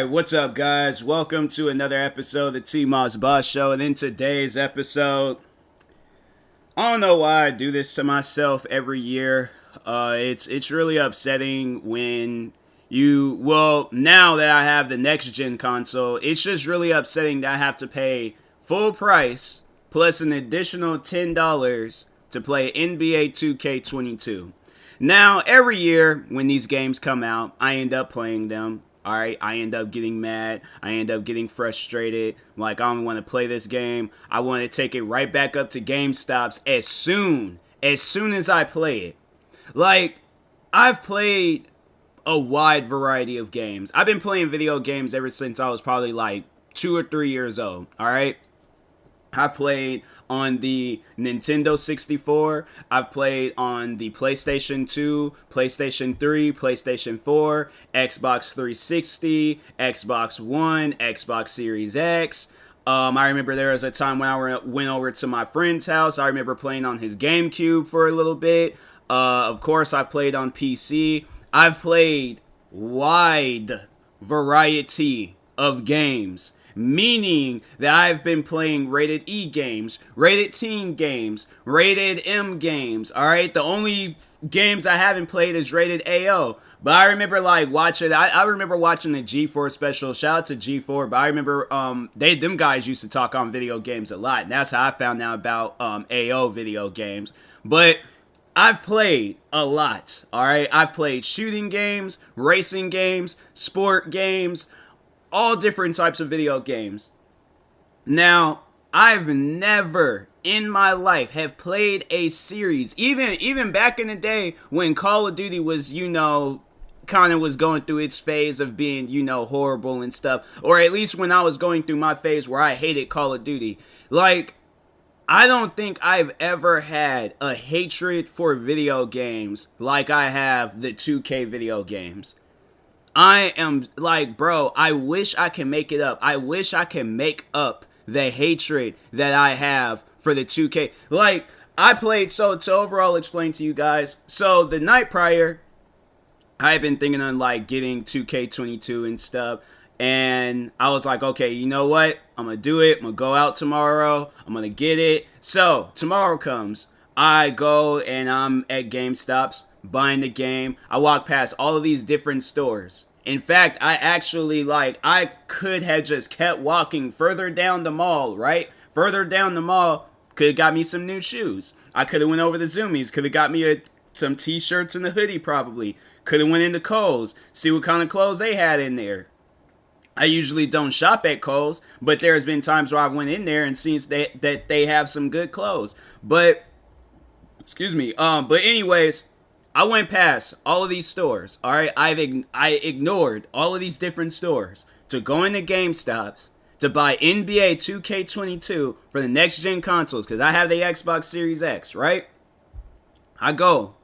Alright, what's up, guys? Welcome to another episode of the TMossBoss Show. And in today's episode, I don't know why I do this to myself every year. It's really upsetting when now that I have the next gen console, it's just really upsetting that I have to pay full price plus an additional $10 to play NBA 2K22. Now, every year when these games come out, I end up playing them. Alright, I end up getting mad. I end up getting frustrated. Like, I don't want to play this game. I want to take it right back up to GameStops as soon as I play it. Like, I've played a wide variety of games. I've been playing video games ever since I was probably like 2 or 3 years old. Alright? I've played on the Nintendo 64, I've played on the PlayStation 2, PlayStation 3, PlayStation 4, Xbox 360, Xbox One, Xbox Series X. I remember there was a time when I went over to my friend's house. I remember playing on his GameCube for a little bit. Of course, I played on PC. I've played wide variety of games. Meaning that I've been playing rated E games, rated teen games, rated M games, alright? The only games I haven't played is rated AO. But I remember like watching, I remember watching the G4 special. Shout out to G4. But I remember them guys used to talk on video games a lot. And that's how I found out about AO video games. But I've played a lot, alright? I've played shooting games, racing games, sport games, all different types of video games. Now, I've never in my life have played a series, even back in the day when Call of Duty was, kind of was going through its phase of being, horrible and stuff. Or at least when I was going through my phase where I hated Call of Duty. Like, I don't think I've ever had a hatred for video games like I have the 2K video games. I am like, bro, I wish I can make it up. I wish I can make up the hatred that I have for the 2K. Like, I played, so to overall explain to you guys, so the night prior, I had been thinking on like getting 2K22 and stuff. And I was like, okay, you know what? I'm going to do it. I'm going to go out tomorrow. I'm going to get it. So tomorrow comes. I go and I'm at GameStops buying the game. I walk past all of these different stores. In fact, I could have just kept walking further down the mall, right? Further down the mall, could have got me some new shoes. I could have went over to Zoomies, could have got me some t-shirts and a hoodie probably. Could have went into Kohl's, see what kind of clothes they had in there. I usually don't shop at Kohl's, but there's been times where I went in there and seen that they have some good clothes. But anyways, I went past all of these stores, alright? I ignored all of these different stores to go into GameStops to buy NBA 2K22 for the next gen consoles, because I have the Xbox Series X, right? I go,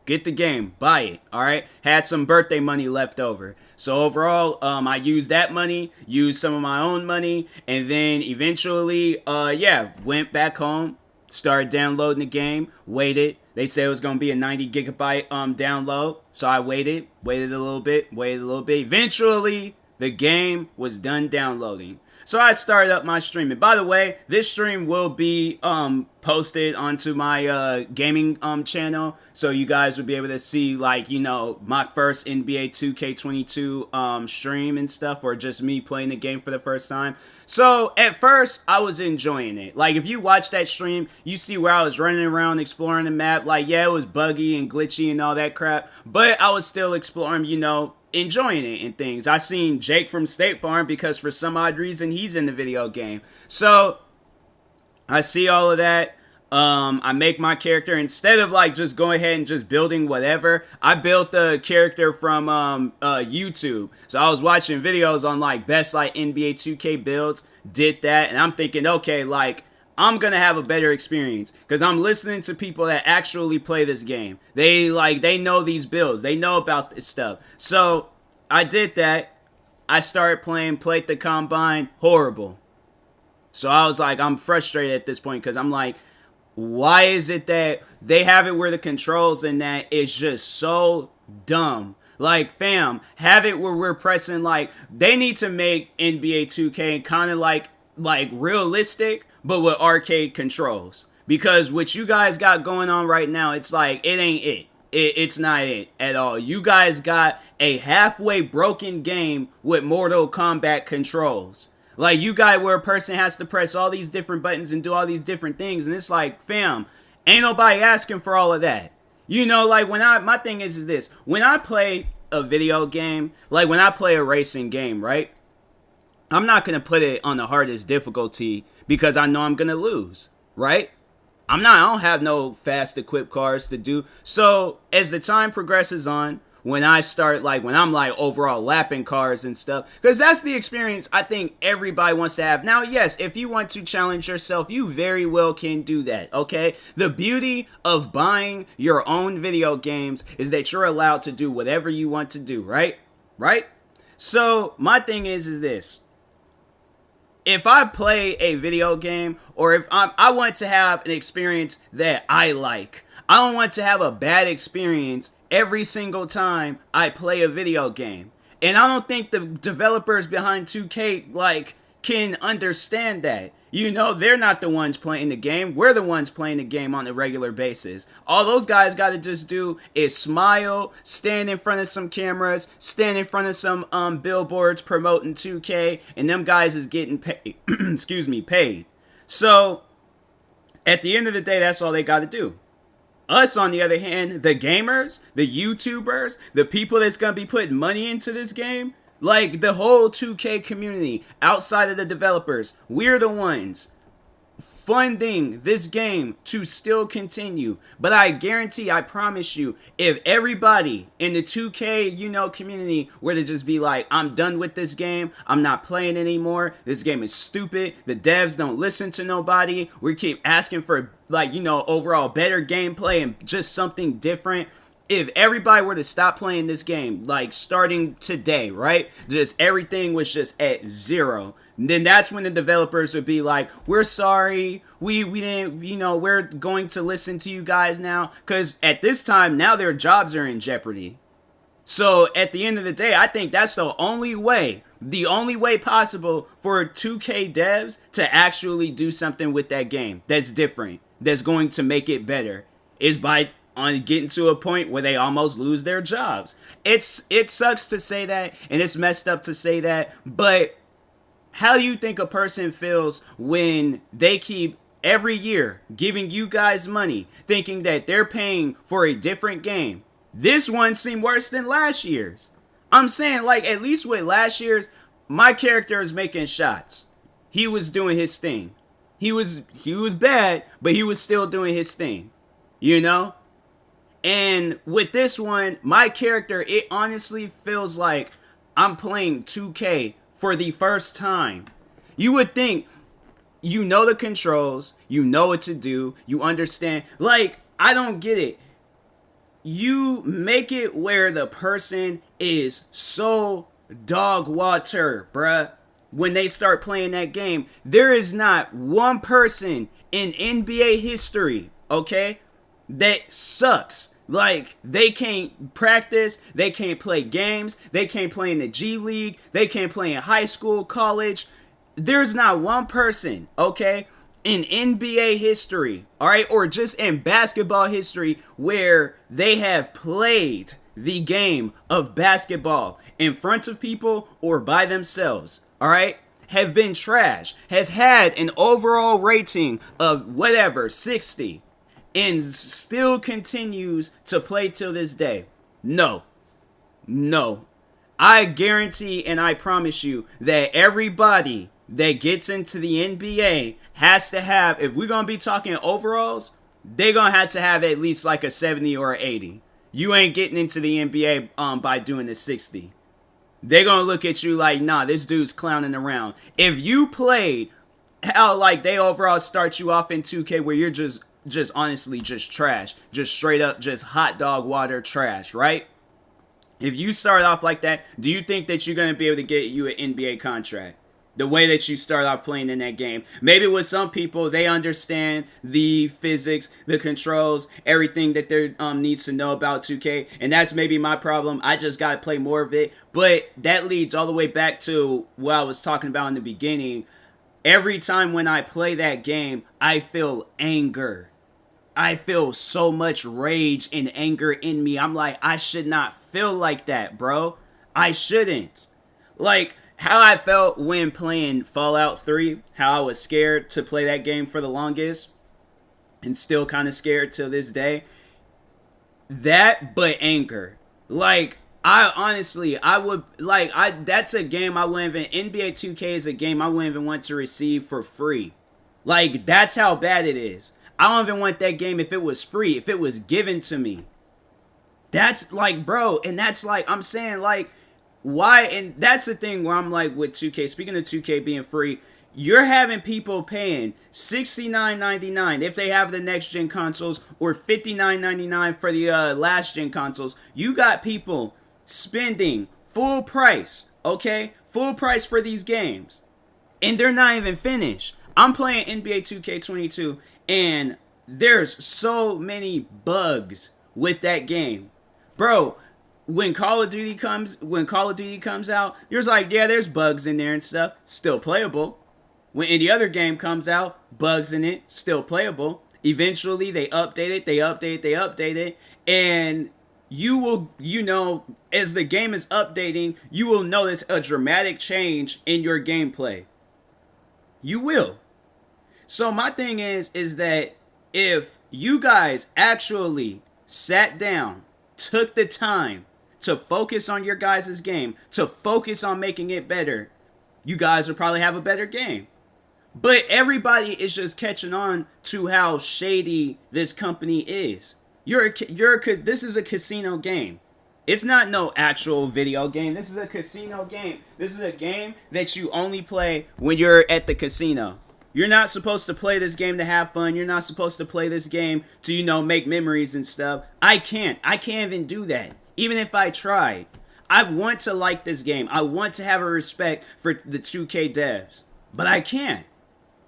get the game, buy it, alright? Had some birthday money left over. So overall, I used that money, used some of my own money, and then eventually, went back home, started downloading the game, waited. They said it was going to be a 90 gigabyte download. So I waited a little bit. Eventually, the game was done downloading. So I started up my stream. And by the way, this stream will be posted onto my gaming channel. So you guys will be able to see, my first NBA 2K22 stream and stuff. Or just me playing the game for the first time. So at first, I was enjoying it. Like, if you watch that stream, you see where I was running around exploring the map. Like, yeah, it was buggy and glitchy and all that crap. But I was still exploring, enjoying it and things. I seen Jake from State Farm because for some odd reason he's in the video game. So I see all of that. I make my character, instead of just going ahead and just building whatever, I built the character from YouTube. So I was watching videos on best NBA 2K builds, did that, and I'm thinking, okay, I'm gonna have a better experience because I'm listening to people that actually play this game. They know these builds, they know about this stuff. So I did that. I started played the Combine, horrible. So I was I'm frustrated at this point because I'm why is it that they have it where the controls and that is just so dumb? Like, fam, have it where we're pressing, like, they need to make NBA 2K kind of like realistic, but with arcade controls. Because what you guys got going on right now, it's like, it ain't it. It's not it at all. You guys got a halfway broken game with Mortal Kombat controls. Like, you got where a person has to press all these different buttons and do all these different things. And it's like, fam, ain't nobody asking for all of that. You know, like, my thing is this. When I play a video game, like when I play a racing game, right? I'm not going to put it on the hardest difficulty because I know I'm going to lose, right? I don't have no fast equipped cars to do. So as the time progresses on, when I start, like, when I'm like overall lapping cars and stuff, because that's the experience I think everybody wants to have. Now, yes, if you want to challenge yourself, you very well can do that, okay? The beauty of buying your own video games is that you're allowed to do whatever you want to do, right? Right? So my thing is this. If I play a video game, or if I want to have an experience that I like, I don't want to have a bad experience every single time I play a video game. And I don't think the developers behind 2K, like, can understand that. You know, they're not the ones playing the game. We're the ones playing the game on a regular basis. All those guys got to just do is smile, stand in front of some cameras, stand in front of some billboards promoting 2K, and them guys is getting paid. Excuse me, paid. So, at the end of the day, that's all they got to do. Us, on the other hand, the gamers, the YouTubers, the people that's going to be putting money into this game, like the whole 2K community, outside of the developers, we're the ones funding this game to still continue. But I guarantee, I promise you, if everybody in the 2K, community were to just be like, I'm done with this game, I'm not playing anymore, this game is stupid, the devs don't listen to nobody, we keep asking for, like, overall better gameplay and just something different. If everybody were to stop playing this game, like starting today, right? Just everything was just at zero. Then that's when the developers would be like, we're sorry, we didn't, we're going to listen to you guys now. Because at this time, now their jobs are in jeopardy. So at the end of the day, I think that's the only way possible for 2K devs to actually do something with that game that's different, that's going to make it better, is by getting to a point where they almost lose their jobs. It sucks to say that, and it's messed up to say that, but how do you think a person feels when they keep every year giving you guys money, thinking that they're paying for a different game? This one seemed worse than last year's. I'm saying, like, at least with last year's, my character is making shots. He was doing his thing. He was bad, but he was still doing his thing. And with this one, my character, it honestly feels like I'm playing 2K for the first time. You would think you know the controls, you know what to do, you understand. Like, I don't get it. You make it where the person is so dog water, bruh. When they start playing that game, there is not one person in NBA history, okay, that sucks. Like, they can't practice, they can't play games, they can't play in the G League, they can't play in high school, college. There's not one person, okay, in NBA history, alright, or just in basketball history where they have played the game of basketball in front of people or by themselves, alright, have been trash, has had an overall rating of whatever, 60, and still continues to play till this day. No. I guarantee and I promise you that everybody that gets into the NBA has to have, if we're going to be talking overalls, they're going to have at least like a 70 or an 80. You ain't getting into the NBA by doing the 60. They're going to look at you like, nah, this dude's clowning around. If you played how, like, they overall start you off in 2K where you're just honestly just trash, just straight up just hot dog water trash, right? If you start off like that, do you think that you're going to be able to get you an NBA contract? The way that you start off playing in that game. Maybe with some people, they understand the physics, the controls, everything that there needs to know about 2K. And that's maybe my problem. I just got to play more of it. But that leads all the way back to what I was talking about in the beginning. Every time when I play that game, I feel anger. I feel so much rage and anger in me. I'm like, I should not feel like that, bro. I shouldn't. Like, how I felt when playing Fallout 3, how I was scared to play that game for the longest, and still kind of scared till this day. That, but anger. Like, I honestly, that's a game I wouldn't even, NBA 2K is a game I wouldn't even want to receive for free. Like, that's how bad it is. I don't even want that game if it was free, if it was given to me. That's like, bro, and that's like, I'm saying, like, why? And that's the thing where I'm like with 2K, speaking of 2K being free, you're having people paying $69.99 if they have the next gen consoles, or $59.99 for the last gen consoles. You got people spending full price, okay? Full price for these games. And they're not even finished. I'm playing NBA 2K22 and there's so many bugs with that game. Bro, when Call of Duty comes out, there's like, yeah, there's bugs in there and stuff, still playable. When any other game comes out, bugs in it, still playable. Eventually, they update it, and you will, as the game is updating, you will notice a dramatic change in your gameplay. You will. So my thing is that if you guys actually sat down, took the time to focus on your guys' game, to focus on making it better, you guys will probably have a better game. But everybody is just catching on to how shady this company is. This is a casino game. It's not no actual video game. This is a casino game. This is a game that you only play when you're at the casino. You're not supposed to play this game to have fun. You're not supposed to play this game to, make memories and stuff. I can't even do that. Even if I tried. I want to like this game. I want to have a respect for the 2K devs. But I can't.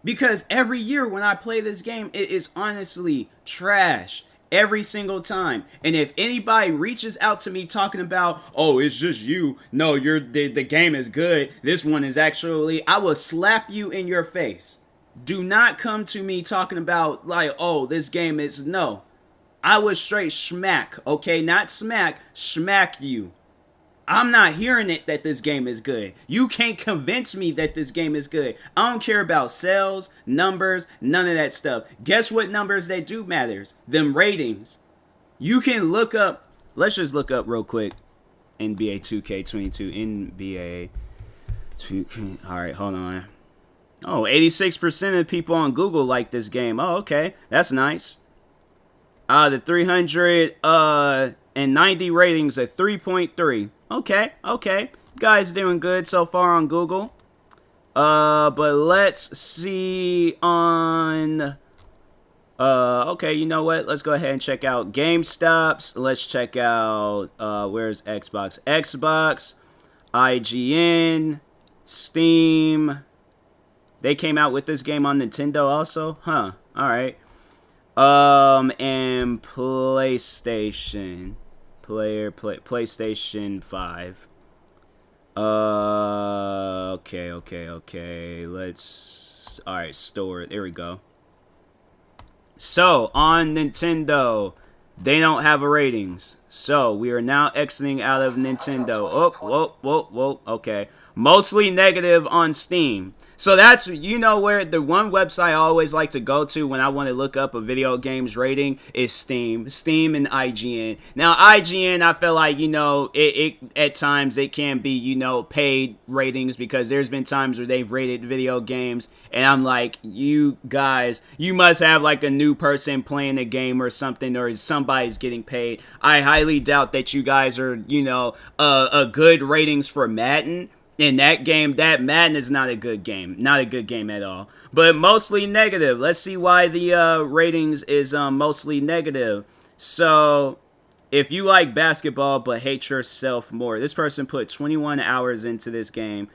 Because every year when I play this game, it is honestly trash. Every single time. And if anybody reaches out to me talking about, oh, it's just you. No, the game is good. This one is actually, I will slap you in your face. Do not come to me talking about like, oh, this game is, no. I would straight smack, okay? Not smack, smack you. I'm not hearing it that this game is good. You can't convince me that this game is good. I don't care about sales, numbers, none of that stuff. Guess what numbers that do matters? Them ratings. You can look up, let's just look up real quick. NBA 2K22, NBA 2K, alright, hold on. Oh, 86% of people on Google like this game. Oh, okay, that's nice. The 390 ratings at 3.3. Okay. Guys doing good so far on Google. But let's see on... okay, you know what? Let's go ahead and check out GameStops. Let's check out... where's Xbox? Xbox, IGN, Steam. They came out with this game on Nintendo also? Huh. Alright. And PlayStation. PlayStation 5. Okay. Alright, store. There we go. So, on Nintendo, they don't have a ratings. So, we are now exiting out of Nintendo. Oh, whoa. Okay. Mostly negative on Steam. So that's, where the one website I always like to go to when I want to look up a video game's rating is Steam. Steam and IGN. Now, IGN, I feel like, it at times it can be, paid ratings, because there's been times where they've rated video games and I'm like, you guys, you must have like a new person playing the game or something, or somebody's getting paid. I highly doubt that you guys are, a good ratings for Madden. In that game, that Madden is not a good game. Not a good game at all. But mostly negative. Let's see why the ratings is mostly negative. So, if you like basketball but hate yourself more. This person put 21 hours into this game.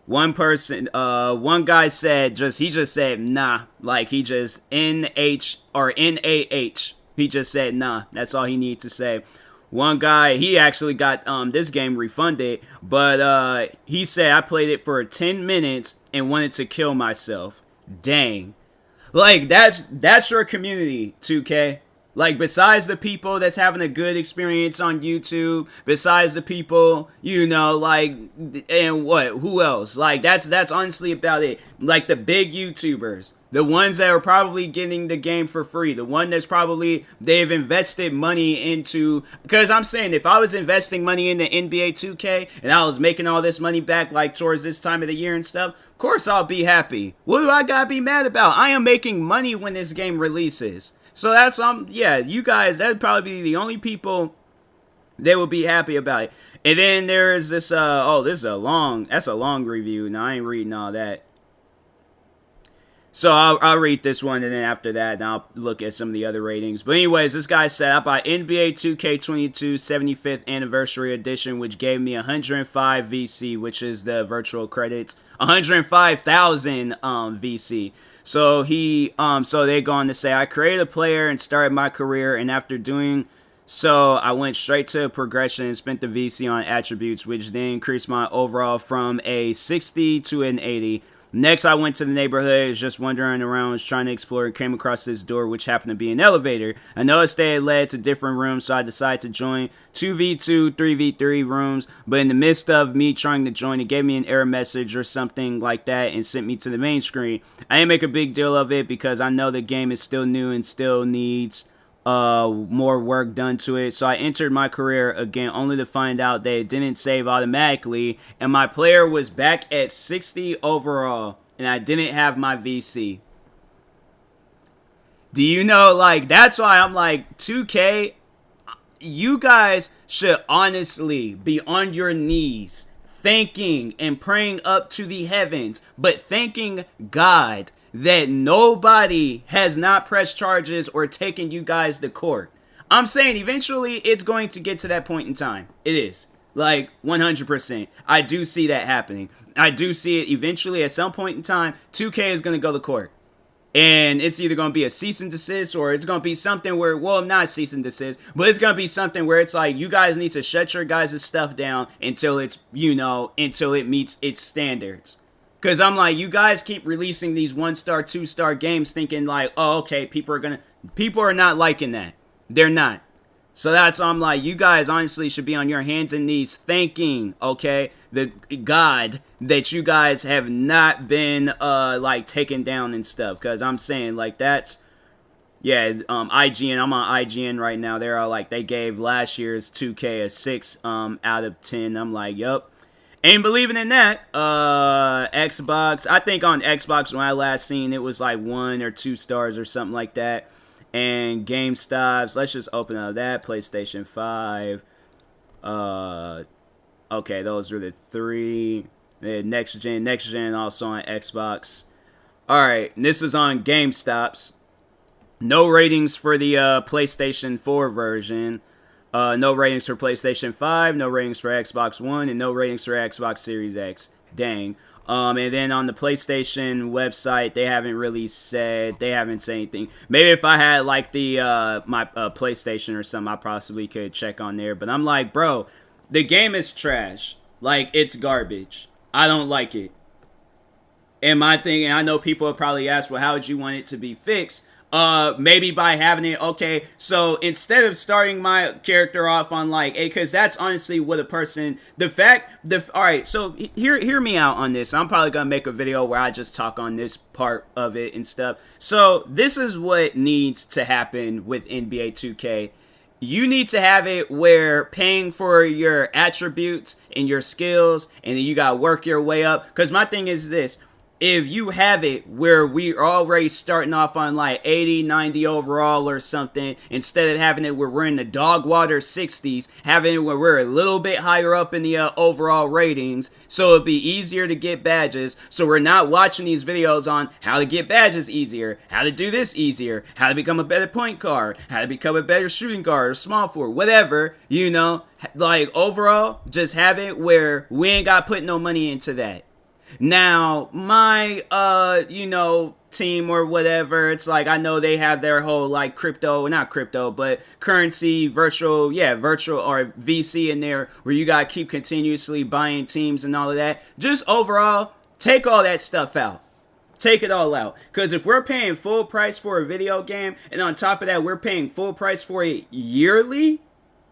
one guy said he just said nah, like he just NH or NAH. He just said nah. That's all he needed to say. One guy, he actually got this game refunded, but he said I played it for 10 minutes and wanted to kill myself. Dang. Like that's your community, 2K. Like, besides the people that's having a good experience on YouTube, besides the people, like, and who else? Like, that's honestly about it. Like, the big YouTubers, the ones that are probably getting the game for free, the one that's probably, they've invested money into, because I'm saying, if I was investing money into NBA 2K, and I was making all this money back, like, towards this time of the year and stuff, of course I'll be happy. What do I gotta be mad about? I am making money when this game releases. So that's, yeah, you guys, that'd probably be the only people that would be happy about it. And then there's this, that's a long review. Now, I ain't reading all that. So I'll read this one, and then after that, I'll look at some of the other ratings. But anyways, this guy said, I bought NBA 2K22 75th Anniversary Edition, which gave me 105 VC, which is the virtual credits. 105,000 VC. So so they go on to say, I created a player and started my career, and after doing so, I went straight to progression and spent the VC on attributes, which then increased my overall from a 60 to an 80. Next, I went to the neighborhood, just wandering around, was trying to explore, and came across this door, which happened to be an elevator. I noticed they had led to different rooms, so I decided to join 2v2, 3v3 rooms, but in the midst of me trying to join, it gave me an error message or something like that and sent me to the main screen. I didn't make a big deal of it because I know the game is still new and still needs more work done to it. So I entered my career again, only to find out that it didn't save automatically, and my player was back at 60 overall, and I didn't have my VC. Do you know, like, that's why I'm like, 2K, you guys should honestly be on your knees thanking and praying up to the heavens, but thanking God that nobody has not pressed charges or taken you guys to court. I'm saying eventually it's going to get to that point in time. It is. Like, 100%. I do see that happening. I do see it eventually at some point in time. 2K is going to go to court. And it's either going to be a cease and desist, or it's going to be something where, well, not cease and desist, but it's going to be something where it's like, you guys need to shut your guys' stuff down until it's, until it meets its standards. Because I'm like, you guys keep releasing these 1-star, 2-star games thinking like, oh, okay, people are not liking that. They're not. So I'm like, you guys honestly should be on your hands and knees thanking, okay, the God that you guys have not been, like, taken down and stuff. Because I'm saying, like, that's, yeah, IGN, I'm on IGN right now. They're all like, they gave last year's 2K a 6 out of 10. I'm like, yup. Ain't believing in that. Xbox, I think on Xbox when I last seen it was like 1 or 2 stars or something like that. And GameStop's, let's just open up that. PlayStation 5. Okay, those are the 3. Next gen also on Xbox. Alright, this is on GameStop's. No ratings for the PlayStation 4 version. No ratings for PlayStation 5, no ratings for Xbox One, and no ratings for Xbox Series X. Dang. And then on the PlayStation website, they haven't said anything. Maybe if I had like the my PlayStation or something, I possibly could check on there. But I'm like, bro, the game is trash. Like, it's garbage. I don't like it. And my thing, and I know people will probably ask, well, how would you want it to be fixed? Maybe by having it, okay, so instead of starting my character off on like, because that's honestly what a person, alright, so hear me out on this. I'm probably gonna make a video where I just talk on this part of it and stuff. So this is what needs to happen with NBA 2K. You need to have it where paying for your attributes and your skills, and then you gotta work your way up, because my thing is this. If you have it where we're already starting off on like 80, 90 overall or something, instead of having it where we're in the dog water 60s, having it where we're a little bit higher up in the overall ratings, so it'd be easier to get badges, so we're not watching these videos on how to get badges easier, how to do this easier, how to become a better point guard, how to become a better shooting guard or small forward, whatever, like overall, just have it where we ain't got to put no money into that. Now, my, team or whatever, it's like, I know they have their whole, like, not crypto, but currency, virtual or VC in there where you gotta keep continuously buying teams and all of that. Just overall, take all that stuff out. Take it all out. Because if we're paying full price for a video game, and on top of that, we're paying full price for it yearly,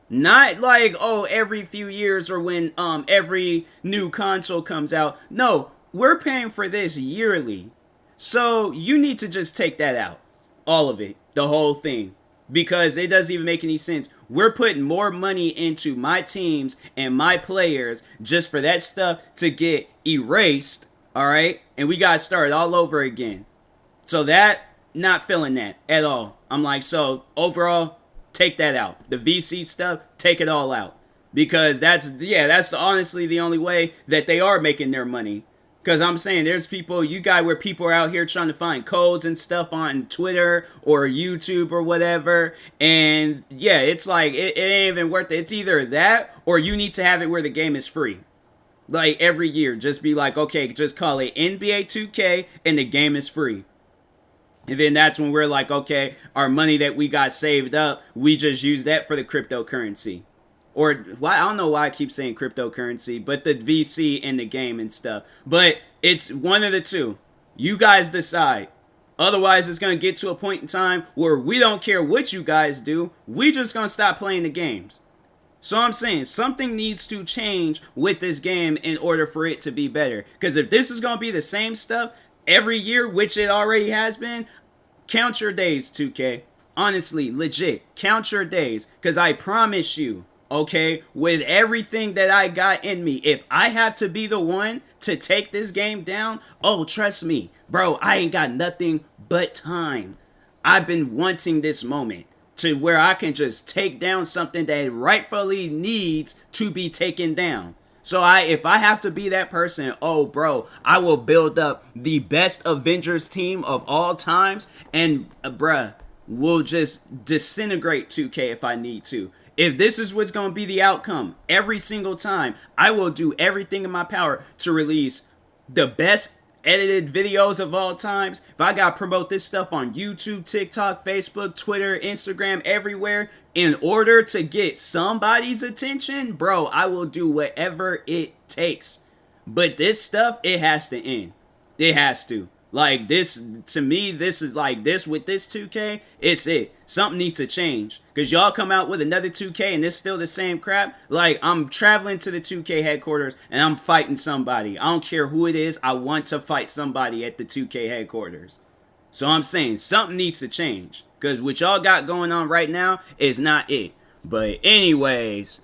not like, oh, every few years or when every new console comes out. No, we're paying for this yearly. So you need to just take that out. All of it. The whole thing. Because it doesn't even make any sense. We're putting more money into my teams and my players just for that stuff to get erased. Alright? And we gotta start all over again. So that, not feeling that at all. I'm like, so overall, take that out. The VC stuff, take it all out. Because that's honestly the only way that they are making their money. Because I'm saying there's people, where people are out here trying to find codes and stuff on Twitter or YouTube or whatever. And yeah, it's like, it ain't even worth it. It's either that or you need to have it where the game is free. Like every year, just be like, okay, just call it NBA 2K and the game is free. And then that's when we're like, okay, our money that we got saved up, we just use that for the cryptocurrency. Or, why I don't know why I keep saying cryptocurrency, but the VC in the game and stuff. But it's one of the two. You guys decide. Otherwise, it's going to get to a point in time where we don't care what you guys do. We just going to stop playing the games. So I'm saying something needs to change with this game in order for it to be better. Because if this is going to be the same stuff every year, which it already has been, count your days, 2K. Honestly, legit, count your days. Because I promise you, okay, with everything that I got in me, if I have to be the one to take this game down, oh, trust me, bro, I ain't got nothing but time. I've been wanting this moment to where I can just take down something that rightfully needs to be taken down. So if I have to be that person, oh, bro, I will build up the best Avengers team of all times, and, bruh, we'll just disintegrate 2K if I need to. If this is what's going to be the outcome every single time, I will do everything in my power to release the best edited videos of all times. If I got to promote this stuff on YouTube, TikTok, Facebook, Twitter, Instagram, everywhere, in order to get somebody's attention, bro, I will do whatever it takes. But this stuff, it has to end. It has to. Like, this, to me, this is like this with this 2K, it's it. Something needs to change. Because y'all come out with another 2K and it's still the same crap. Like, I'm traveling to the 2K headquarters and I'm fighting somebody. I don't care who it is. I want to fight somebody at the 2K headquarters. So I'm saying something needs to change. Because what y'all got going on right now is not it. But anyways,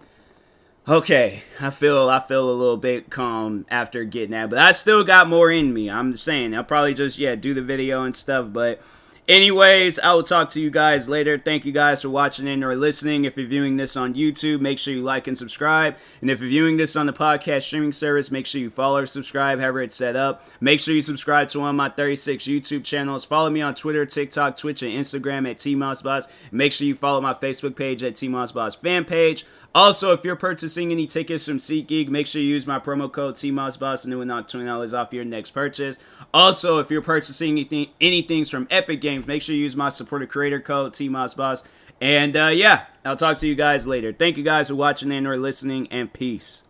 okay, I feel a little bit calm after getting that, but I still got more in me. I'm saying I'll probably just do the video and stuff, but anyways, I will talk to you guys later. Thank you guys for watching and or listening. If you're viewing this on YouTube, make sure you like and subscribe. And if you're viewing this on the podcast streaming service, make sure you follow or subscribe, however it's set up. Make sure you subscribe to one of my 36 YouTube channels. Follow me on Twitter, TikTok, Twitch, and Instagram at TMossBoss. Make sure you follow my Facebook page at TMossBoss fan page. Also, if you're purchasing any tickets from SeatGeek, make sure you use my promo code TMossBoss and it will knock $20 off your next purchase. Also, if you're purchasing anything from Epic Games, make sure you use my supporter creator code TMossBoss. And yeah, I'll talk to you guys later. Thank you guys for watching and or listening, and peace.